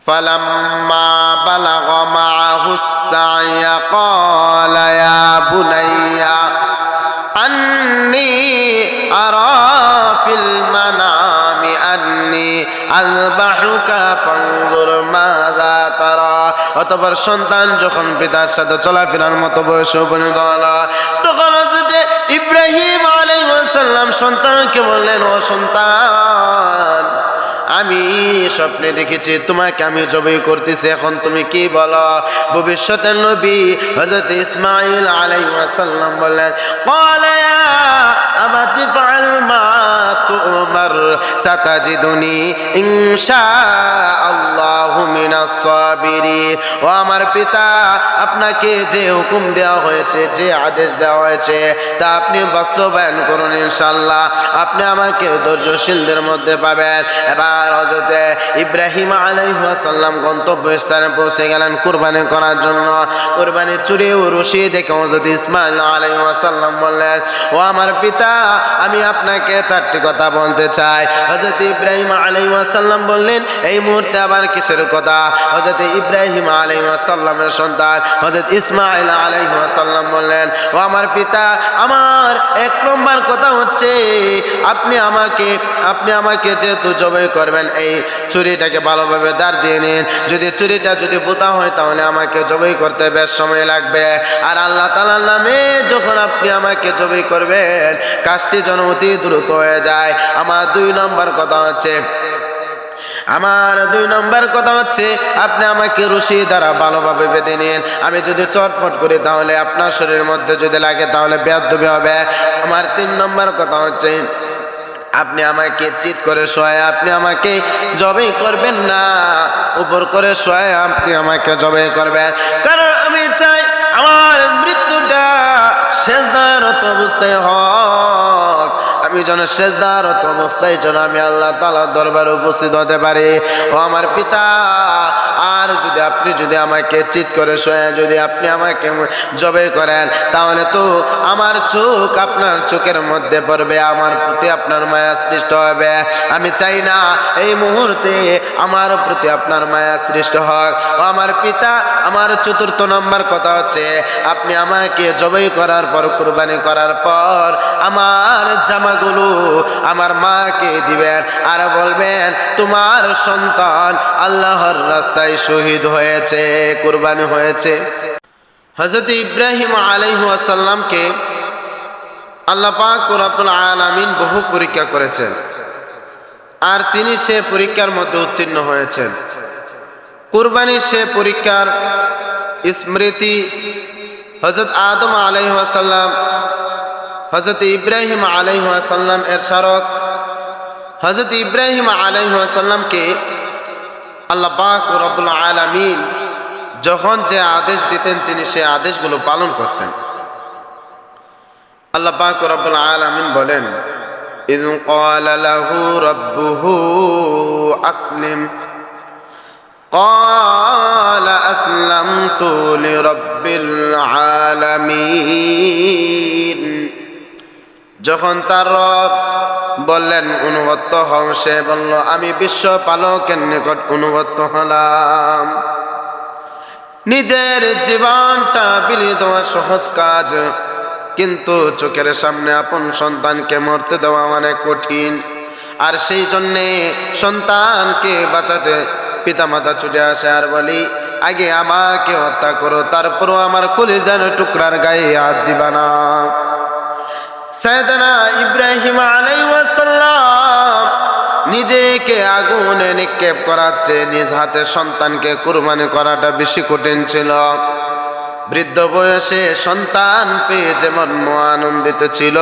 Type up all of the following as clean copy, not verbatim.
فلما بلغ معه السعي قال يا بني أني أرى في المنام أني أذبحك فانظر ماذا ترى। অতঃপর সন্তান যখন পিতার সাথে চলাফেরার মতো বয়সে উপনীত হলো, তখন হযরত ইব্রাহিম আলাইহিস সালাম সন্তানকে বললেন, ও সন্তান, আমি স্বপ্নে দেখেছি তোমাকে আমি জবাই করতেছি, এখন তুমি কি বলো? ভবিষ্যতের নবী হযরত ইসমাঈল আলাইহিস সালাম বললেন, ক্বালা ইয়া আবাতি ফাআল মা তু'মার সাতাজিদুনি ইনশাআল্লাহু মিনাস সাবিরিন। ও আমার পিতা, আপনাকে যে হুকুম দেওয়া হয়েছে, যে আদেশ দেওয়া হয়েছে, তা আপনি বাস্তবায়ন করুন, ইনশাআল্লাহ আপনি আমাকে ধৈর্যশীলদের মধ্যে পাবেন। এবার হযরত ইব্রাহিম আলাইহিস সালাম গন্তব্যস্থানে পৌঁছে গেলেন কুরবানি করার জন্য। কুরবানি চুরি ও রশি দেখে হযরত ইসমাঈল আলাইহিস সালাম বললেন, ও আমার পিতা, আমি আপনাকে চারটি কথা বলতে চাই। হযরত ইব্রাহিম আলাইহিস সালাম বললেন, এই মুহূর্তে আবার কিসের কথা? হযরত ইব্রাহিম আলাইহিস সালামের সন্তান হযরত ইসমাঈল আলাইহিস সালাম বললেন, ও আমার পিতা, আমার এক নম্বর কথা হচ্ছে, আপনি আমাকে যেহেতু জবাই করবেন, এই ছুরিটাকে ভালোভাবে দাঁড় দিয়ে নিন। যদি ছুরিটা যদি বোতা হয় তাহলে আমাকে জবাই করতে বেশ সময় লাগবে। আর আল্লাহ তাআলার নামে যখন আপনি আমাকে জবাই করবেন, কাজটি যেন অতি দ্রুত হয়ে যায়। আমার দুই নম্বর কথা হচ্ছে আপনি আমাকে রশি দ্বারা ভালোভাবে বেঁধে নিন। আমি যদি চটপট করি তাহলে আপনার শরীরের মধ্যে যদি লাগে তাহলে বেয়াদবি হবে। আমার তিন নম্বর কথা হচ্ছে, আপনি আমাকে চিৎ করে শোয়ায় আপনি আমাকে জবাই করবেন না, উপর করে শোয়ায় আপনি আমাকে জবাই করবেন। কারণ আমি চাই আমার মৃত্যুটা সেজদারত অবস্থায় হোক, আমি যেন সেজদারত অবস্থায় যেন আমি আল্লাহ তাআলার দরবারে উপস্থিত হতে পারি। ও আমার পিতা, আর যদি আমাকে চিৎ করে শোয়া যদি আপনি আমাকে জবাই করেন, তাহলে তো আমার চোখ আপনার চোখের মধ্যে পড়বে, আমার প্রতি আপনার মায়া সৃষ্টি হবে। আমি চাই না এই মুহূর্তে আমার প্রতি আপনার মায়া সৃষ্টি হোক। ও আমার পিতা, আমার চতুর্থ নম্বর কথা হচ্ছে, আপনি আমাকে জবাই করার পর, কুরবানি করার পর আমার জামাগুলো আমার মাকে দিবেন, আর বলবেন তোমার সন্তান আল্লাহর রাস্তায় শহীদ হয়েছে, কুরবানি হয়েছে। হযরত ইব্রাহিম আলাইহিস সালামকে আল্লাহ পাক রব্বুল আলামিন বহু পরীক্ষা করেছেন, আর তিনি সে পরীক্ষার মধ্যে উত্তীর্ণ হয়েছেন। কুরবানির সে পরীক্ষার স্মৃতি হযরত আদম আলাইহিস সালাম, হযরত ইব্রাহিম আলাইহিস সালাম এর স্মারক। হযরত ইব্রাহিম আলাইহিস সালামকে আল্লাহ পাক রব্বুল আলামিন যখন যে আদেশ দিতেন তিনি সে আদেশগুলো পালন করতেন। আল্লাহ পাক রব্বুল আলামিন বলেন, ইয ক্বালা লাহু রাব্বুহু আসলিম ক্বালা আসলামতু লিরাব্বিল আলামিন। যখন তার রব বললেন অনুগত হও, সে বলল আমি বিশ্ব পালকের নিকট অনুগত হলাম। নিজের জীবনটা বিলিয়ে দেওয়া সহজ কাজ, কিন্তু চোখের সামনে আপন সন্তানকে মরতে দেওয়া অনেক কঠিন। আর সেই জন্যে সন্তানকে বাঁচাতে পিতামাতা ছুটে আসে আর বলি, আগে আমাকে হত্যা করো, তারপরও আমার কলিজার টুকরার গায়ে হাত দিবা না। সাইয়েদনা ইব্রাহিম আলাইহিস সালাম নিজেকে আগুনে নিক্ষেপ করাচ্ছে, নিজ হাতে সন্তানকে কুরবানি করাটা বেশি কঠিন ছিল। বৃদ্ধ বয়সে সন্তান পেয়ে যেমন আনন্দিত ছিল,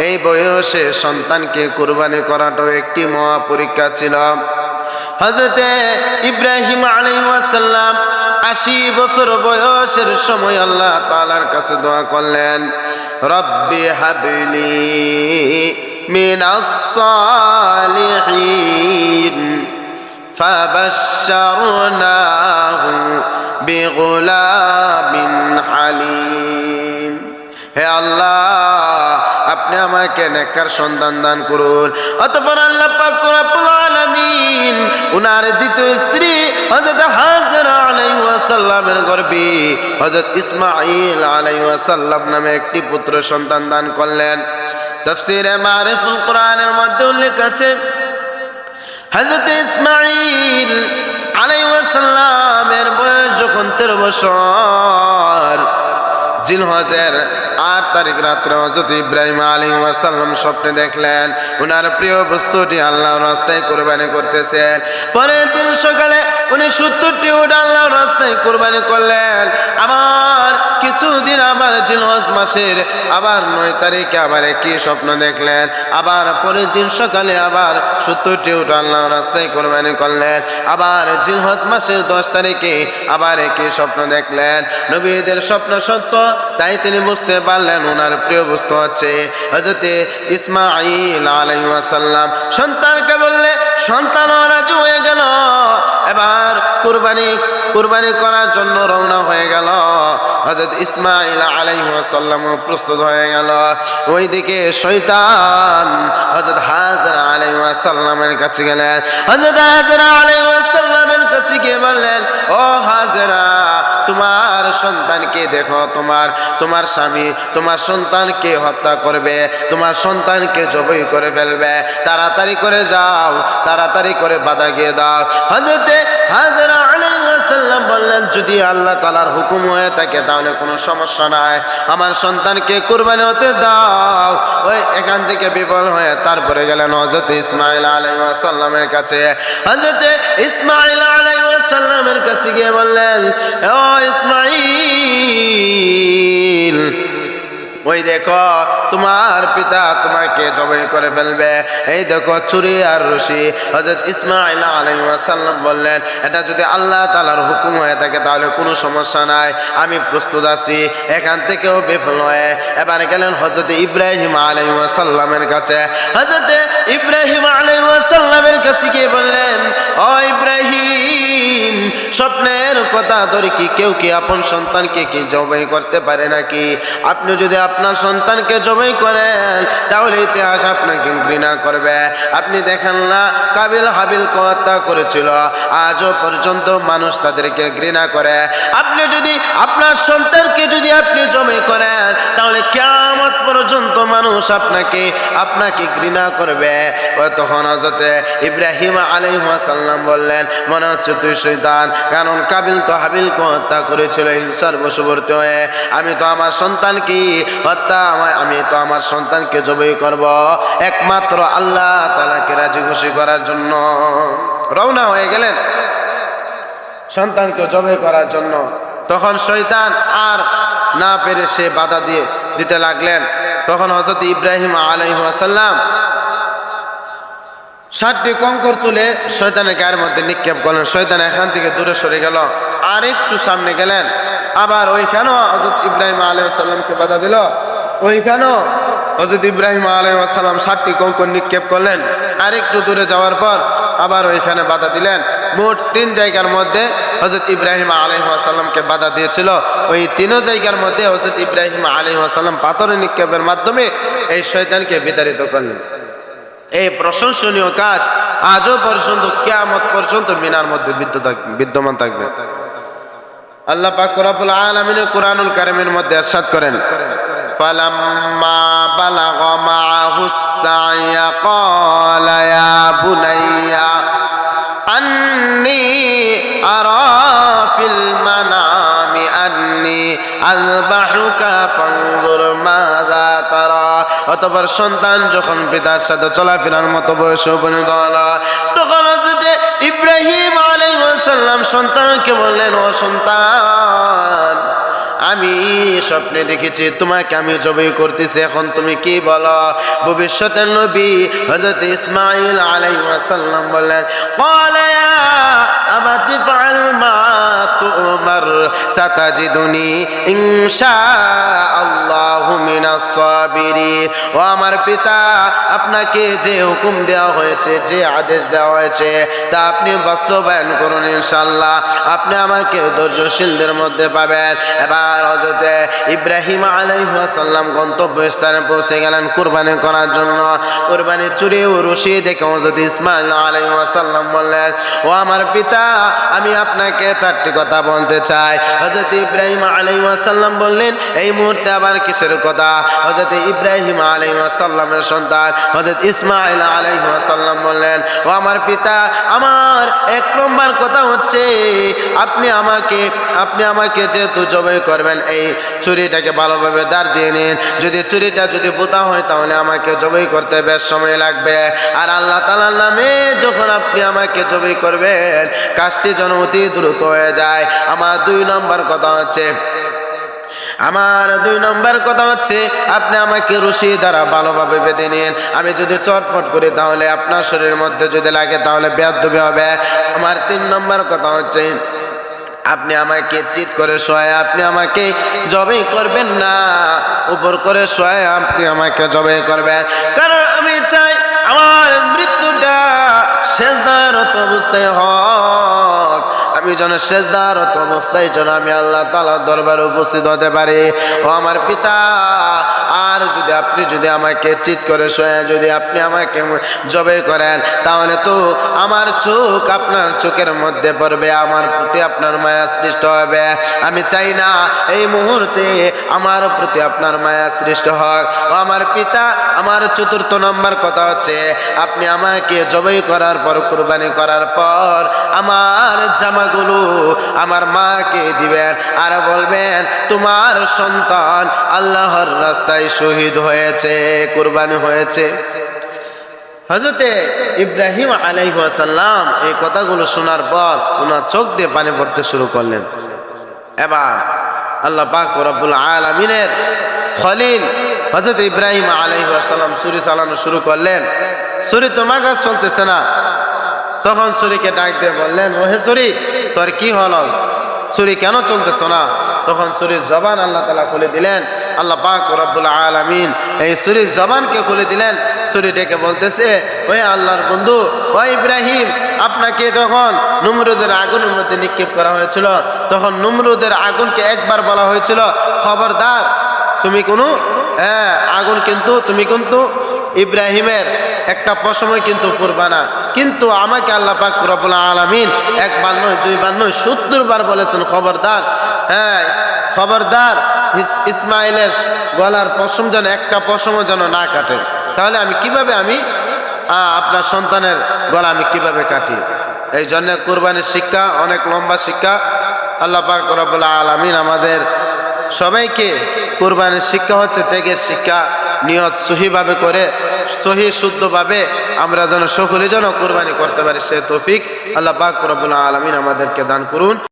এই বয়সে সন্তানকে কুরবানি করাটাও একটি মহা পরীক্ষা ছিল। হযরত ইব্রাহিম আলাইহিস সালাম ৮০ বছর বয়সের সময় আল্লাহ তাআলার কাছে দোয়া করলেন, রব্বি হাবলি মিনাস সালিহিন ফাবাশশারনাহু বিগুলামিন হালিম। হে আল্লাহ, আপনি আমাকে নেককার সন্তান দান করুন। অতঃপর আল্লাহ পাক রব্বুল আলামিন উনার দ্বিতীয় স্ত্রী হযরত হাজরা আলাইহিস সালামের গর্ভে হযরত ইসমাঈল আলাইহিস সালাম নামে একটি পুত্র সন্তান দান করলেন। তাফসীরে মারিফুল কোরআনের মধ্যে উল্লেখ আছে হযরত ইসমাঈল আলাইহিস সালামের বয়স যখন 13 বছর, জিলহজের 8 তারিখ রাত্রে হযরত ইব্রাহিম আলাইহিস সালাম স্বপ্নে দেখলেন উনার প্রিয় বস্তুটি আল্লাহর রাস্তায় কুরবানি করতেছেন। পরের দিন সকালে উনি 70টি উট আল্লাহর রাস্তায় কুরবানি করলেন। আবার কিছুদিন আবার জিলহজ মাসের আবার 9 তারিখে আবার একই স্বপ্ন দেখলেন। আবার পরের দিন সকালে আবার 70টি উট আল্লাহর রাস্তায় কুরবানি করলেন। আবার জিলহজ মাসের 10 তারিখে আবার একই স্বপ্ন দেখলেন। নবীদের স্বপ্ন সত্য, তাই তিনি বুঝতে পারলেন ওনার প্রিয় বস্তু হচ্ছে হযরত ইসমাঈল আলাইহিস সালাম। সন্তানকে বললে সন্তান রাজি হয়ে গেল। এবার কুরবানি করার জন্য রওনা হয়ে গেল। হযরত ইসমাঈল আলাইহিস সালাম প্রস্তুত হয়ে গেল। ওইদিকে শয়তান হযরত হাজরা আলাইহিস সালামের কাছে গেলেন। হযরত হাজরা আলাইহিস সালামের কাছে গিয়ে বললেন, ও হাজরা, তোমার সন্তানকে দেখো, তোমার স্বামী তোমার সন্তানকে হত্যা করবে, তোমার সন্তানকে জবাই করে ফেলবে, তাড়াতাড়ি করে যাও, তাড়াতাড়ি করে বাধা গিয়ে দাও। হযরত হাজরা আলাইহিস সালাম বললেন, যদি আল্লাহ তাআলার হুকুম হয়ে থাকে তাহলে কোনো সমস্যা নাই, আমার সন্তানকে কুরবানি হতে দাও। ওই এখান থেকে বিফল হয়ে তারপরে গেলেন হযরত ইসমাঈল আলাইহিস সালামের কাছে। হযরত ইসমাঈল আলাইহিস সালামের কাছে গিয়ে বললেন, ও ইসমাঈল, ওই দেখো তোমার পিতা তোমাকে জবাই করে ফেলবে, এই দেখো ছুরি আর রশি। হযরত ইসমাঈল আলাইহিস সালাম বললেন, এটা যদি আল্লাহ তাআলার হুকুম হয়ে থাকে তাহলে কোনো সমস্যা নাই, আমি প্রস্তুত আছি। এখান থেকেও বিফল হয়ে এবার গেলেন হযরত ইব্রাহিম আলাইহিস সালামের কাছে। হযরত ইব্রাহিম আলাইহিস সালামের কাছে গিয়ে বললেন, ও ইব্রাহিম, স্বপ্নের কথা ধরে কি কেউ কি আপন সন্তানকে কি জবাই করতে পারে নাকি? আপনি যদি আপনার সন্তানকে জবাই করেন তাহলে ইতিহাস আপনাকে ঘৃণা করবে। আপনি দেখেন না কাবিল হাবিলকে হত্যা করেছিল, আজও পর্যন্ত মানুষ তাদেরকে ঘৃণা করে। আপনি যদি আপনার সন্তানকে যদি আপনি জবাই করেন তাহলে কিয়ামত পর্যন্ত মানুষ আপনাকে ঘৃণা করবে। তখন হযরত ইব্রাহিম আলাইহিস সালাম বললেন, মনে হচ্ছে তুই শয়তান, কারণ কাবিল তো হাবিলকে হত্যা করেছিল হিংসার বশবর্তী হয়ে। আমি তো আমার সন্তানকে জবাই করব একমাত্র আল্লাহ তাআলাকে রাজি খুশি করার জন্য। রওনা হয়ে গেলেন সন্তানকে জবাই করার জন্য। তখন শয়তান আর না পেরে সে বাধা দিতে লাগলেন। তখন হযরত ইব্রাহিম আলাইহিস সালাম 7টি কঙ্কর তুলে শয়তানের গায়ের মধ্যে নিক্ষেপ করলেন। শয়তান এখান থেকে দূরে সরে গেল। আর একটু সামনে গেলেন, আবার ওইখানেও হযরত ইব্রাহিম আলাইহিস সালামকে বাধা দিল। ওইখানেও হযরত ইব্রাহিম আলাইহিস সালাম 7টি কঙ্কর নিক্ষেপ করলেন। আর একটু দূরে যাওয়ার পর আবার ওইখানে বাধা দিলেন। মোট 3 জায়গার মধ্যে হযরত ইব্রাহিম আলাইহিস সালামকে বাধা দিয়েছিল। ওই 3 জায়গার মধ্যে হযরত ইব্রাহিম আলাইহিস সালাম পাথরের নিক্ষেপের মাধ্যমে এই শয়তানকে বিতাড়িত করলেন। এই প্রশংসনীয় কাজ আজও পর্যন্ত কিয়ামত পর্যন্ত মিনার মধ্যে বিদ্যমান থাকবে। আল্লাহ পাক রব্বুল আলামিন কুরআনুল কারীমের মধ্যে ইরশাদ করেন, ফালাম্মা বালাগা মা'হুস সা'য়া ক্বালা ইয়া বুনাইয়া আন্নী আরা ফিল মানামি আন্নী আযবাহুকা ফানজুর মাযা তারা। অতঃপর সন্তান যখন পিতার সাথে চলাফেরার মতো বয়সে উপনীত হল, তখন হযরত ইব্রাহিম আলাইহিস সালাম সন্তানকে বললেন, ও সন্তান, আমি স্বপ্নে দেখেছি তোমাকে আমি জবাই করতেছি, এখন তুমি কি বলো? ভবিষ্যতের নবী হযরত ইসমাঈল আলাইহিস সালাম বললেন, ক্বালা ইয়া আবাতি ফাআল মা উমর সাতাজিদুনি ইনশাআল্লাহু মিনাস সাবিরিন। ও আমার পিতা, আপনাকে যে হুকুম দেওয়া হয়েছে, যে আদেশ দেওয়া হয়েছে, তা আপনি বাস্তবায়ন করুন ইনশাআল্লাহ। আপনি আমাকে ধৈর্যশীলদের মধ্যে পাবেন। এবার হযরত ইব্রাহিম আলাইহিস সালাম গন্তব্যস্থানে পৌঁছে গেলেন কুরবানি করার জন্য। কুরবানির চুরি ও রশি দেখে হযরত ইসমাঈল আলাইহিস সালাম বললেন, ও আমার পিতা, আমি আপনাকে চারটি কথা বলতে চাই। হযরত ইব্রাহিম আলাইহিস সালাম বললেন, এই মুহূর্তে আবার কিসের কথা? হযরত ইব্রাহিম আলাইহিস সালামের সন্তান হযরত ইসমাঈল আলাইহিস সালাম বললেন, ও আমার পিতা, আমার এক নম্বর কথা হচ্ছে আপনি আমাকে যেহেতু জবাই করবেন, এই ছুরিটাকে ভালোভাবে দাঁড় দিয়ে নিন। যদি ছুরিটা যদি বোতা হয় তাহলে আমাকে জবাই করতে বেশ সময় লাগবে। আর আল্লাহ তাআলার নামে যখন আপনি আমাকে জবাই করবেন, কাজটি যেন অতি দ্রুত হয়ে যায়। আমার দুই নম্বর কথা হচ্ছে আপনি আমাকে রশি দ্বারা ভালোভাবে বেঁধে নিন। আমি যদি চটপট করি তাহলে আপনার শরীরের মধ্যে যদি লাগে তাহলে বেয়াদবি হবে। আমার তিন নম্বর কথা হচ্ছে আপনি আমাকে চিৎ করে শোয়ায় আপনি আমাকে জবাই করবেন না, উপর করে শোয়ায় আপনি আমাকে জবাই করবেন। কারণ আমি চাই আমার মৃত্যুটা সেজদারত অবস্থায় হোক। আমি যেন সেজদারত অবস্থায় যেন আমি আল্লাহ তাআলার দরবারে উপস্থিত হতে পারি। ও আমার পিতা, আর যদি আমাকে চিৎ করে শোয়া যদি আপনি আমাকে জবাই করেন, তাহলে তো আমার চোখ আপনার চোখের মধ্যে পড়বে, আমার প্রতি আপনার মায়া সৃষ্টি হবে। আমি চাই না এই মুহূর্তে আমার প্রতি আপনার মায়া সৃষ্টি হোক। ও আমার পিতা, আমার চতুর্থ নম্বর কথা হচ্ছে আপনি আমাকে জবাই করার পর, কুরবানি করার পর আমার জামাগুলো আমার মাকে দিবেন আর বলবেন, তোমার সন্তান আল্লাহর রাস্তায় শহীদ হয়েছে, কুরবানি হয়েছে। হযরত ইব্রাহিম আলাইহিস সালাম এই কথাগুলো শোনার পর ওনার চোখ দিয়ে পানি পড়তে শুরু করলেন। এবার আল্লাহ পাক রব্বুল আলামিনের খলিল হযরত ইব্রাহিম আলাইহিস সালাম ছুরি চালানো শুরু করলেন। ছুরি তো মাগা চলতেছে না। তখন ছুরিকে ডাক দিয়ে বললেন, ও হে ছুরি, তোর কি হলো? ছুরি কেন চলতেছ না? তখন ছুরির জবান আল্লাহ তাআলা খুলে দিলেন। আল্লাহ পাক রব্বুল আলামিন এই ছুরির জবানকে খুলে দিলেন। ছুরি ডেকে বলতেছে, ওই আল্লাহর বন্ধু, ও ইব্রাহিম, আপনাকে যখন নমরুদের আগুনের মধ্যে নিক্ষেপ করা হয়েছিল, তখন নমরুদের আগুনকে একবার বলা হয়েছিল, খবরদার তুমি তুমি কিন্তু ইব্রাহিমের একটা পশমই কিন্তু পড়বা না। কিন্তু আমাকে আল্লাহ পাক রব্বুল আলামিন একবার নয়, দুইবার নয়, 70 বার বলেছেন, খবরদার ইসমাইলের গলার পশম যেন একটা পশমও যেন না কাটে। তাহলে আমি কিভাবে আপনার সন্তানের গলা আমি কিভাবে কাটি? এই জন্য কুরবানির শিক্ষা অনেক লম্বা শিক্ষা। আল্লাহ পাক রব্বুল আলামিন আমাদের সবাইকে কুরবানির শিক্ষা হচ্ছে ত্যাগের শিক্ষা। নিয়ত সহিভাবে করে শুদ্ধভাবে আমরা যেন সকলে যেন কুরবানি করতে পারি, সে তৌফিক আল্লাহ পাক রব্বুল আলামিন আমাদেরকে দান করুন।